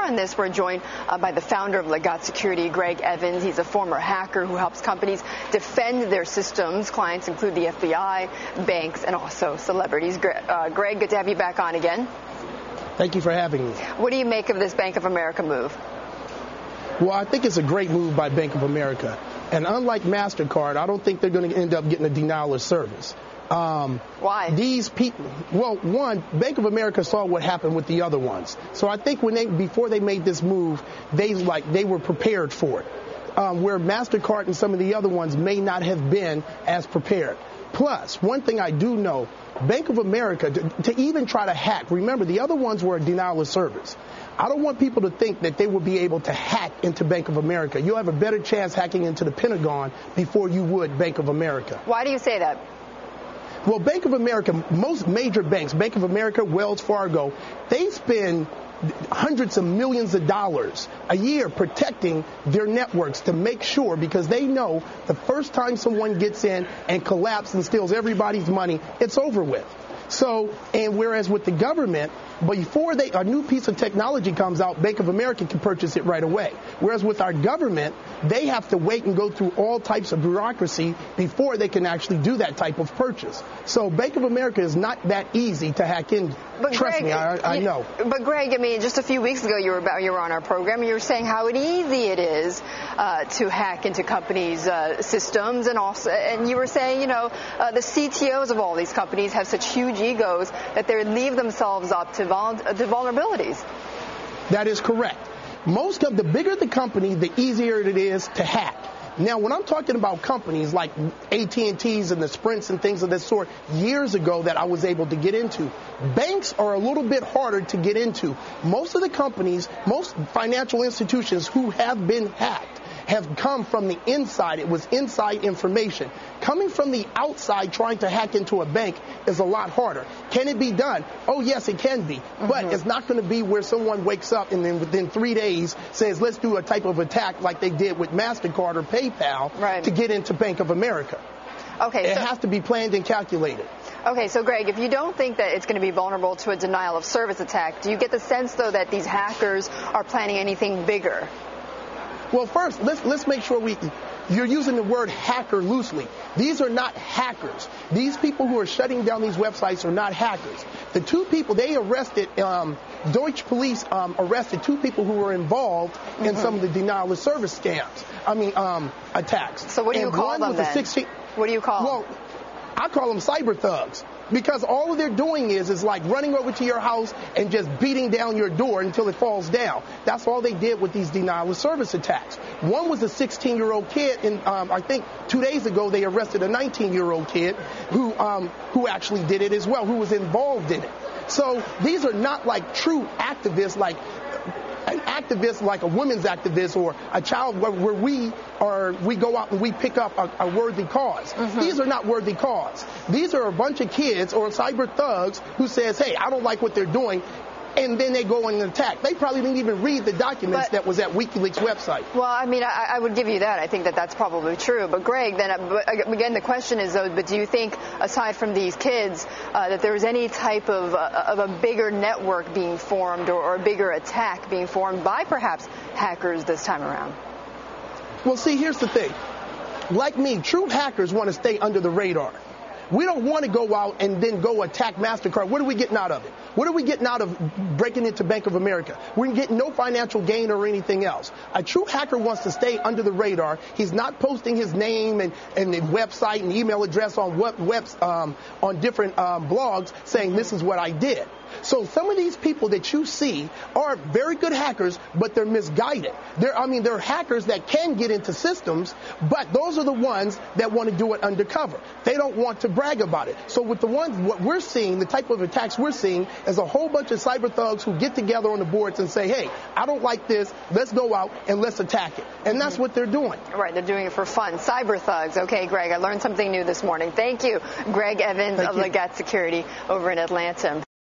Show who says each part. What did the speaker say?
Speaker 1: on this, we're joined by the founder of LIGATT Security, Greg Evans. He's a former hacker who helps companies defend their systems. Clients include the FBI, banks, and also celebrities. Greg, good to have you back on again.
Speaker 2: Thank you for having me.
Speaker 1: What do you make of this Bank of America move?
Speaker 2: Well, I think it's a great move by Bank of America. And unlike MasterCard, I don't think they're going to end up getting a denial of service.
Speaker 1: Why?
Speaker 2: These people, well, one, Bank of America saw what happened with the other ones. So I think before they made this move, they were prepared for it. Where MasterCard and some of the other ones may not have been as prepared. Plus, one thing I do know, Bank of America, to even try to hack, remember the other ones were a denial of service. I don't want people to think that they will be able to hack into Bank of America. You'll have a better chance hacking into the Pentagon before you would Bank of America.
Speaker 1: Why do you say that?
Speaker 2: Well, Bank of America, most major banks, Bank of America, Wells Fargo, they spend hundreds of millions of dollars a year protecting their networks to make sure, because they know the first time someone gets in and collapses and steals everybody's money, it's over with. So, and whereas with the government, before a new piece of technology comes out, Bank of America can purchase it right away. Whereas with our government, they have to wait and go through all types of bureaucracy before they can actually do that type of purchase. So Bank of America is not that easy to hack in. Trust me, I know.
Speaker 1: But Greg, I mean, just a few weeks ago you were on our program and you were saying how easy it is to hack into companies' systems, and you were saying, you know, the CTOs of all these companies have such huge egos that they leave themselves up to vulnerabilities.
Speaker 2: That is correct. The bigger the company, the easier it is to hack. Now, when I'm talking about companies like AT&T's and the Sprints and things of this sort, years ago that I was able to get into, banks are a little bit harder to get into. Most of the companies, most financial institutions who have been hacked have come from the inside. It was inside information. Coming from the outside trying to hack into a bank is a lot harder. Can it be done? Oh, yes, it can be. But it's not going to be where someone wakes up and then within 3 days says, let's do a type of attack like they did with MasterCard or PayPal to get into Bank of America. Okay, it has to be planned and calculated.
Speaker 1: Okay, so Greg, if you don't think that it's going to be vulnerable to a denial of service attack, do you get the sense, though, that these hackers are planning anything bigger?
Speaker 2: Well, first, let's make sure you're using the word hacker loosely. These are not hackers. These people who are shutting down these websites are not hackers. The two people they arrested, Deutsche police arrested two people who were involved in some of the denial of service scams. Attacks.
Speaker 1: So what do you call them then? What do you call them?
Speaker 2: Well, I call them cyber thugs. Because all they're doing is like running over to your house and just beating down your door until it falls down. That's all they did with these denial of service attacks. One was a 16-year-old kid, and I think 2 days ago they arrested a 19-year-old kid who actually did it as well, who was involved in it. So these are not like true activists, like an activist like a women's activist or a child where we go out and we pick up a worthy cause. These are not worthy cause. These are a bunch of kids or cyber thugs who says, hey, I don't like what they're doing. And then they go and attack. They probably didn't even read the documents that was at Wikileaks website.
Speaker 1: Well, I mean, I would give you that. I think that that's probably true. But Greg, then again, the question is, though, but do you think, aside from these kids, that there's any type of a bigger network being formed or a bigger attack being formed by perhaps hackers this time around?
Speaker 2: Well, see, here's the thing. Like me, true hackers want to stay under the radar. We don't want to go out and then go attack MasterCard. What are we getting out of it? What are we getting out of breaking into Bank of America? We're getting no financial gain or anything else. A true hacker wants to stay under the radar. He's not posting his name and the website and email address on on different blogs saying this is what I did. So some of these people that you see are very good hackers, but they're misguided. They're hackers that can get into systems, but those are the ones that want to do it undercover. They don't want to brag about it. So with what we're seeing, the type of attacks we're seeing is a whole bunch of cyber thugs who get together on the boards and say, hey, I don't like this. Let's go out and let's attack it. And that's what they're doing.
Speaker 1: Right. They're doing it for fun. Cyber thugs. Okay, Greg, I learned something new this morning. Thank you, Greg Evans of LIGATT Security over in Atlanta.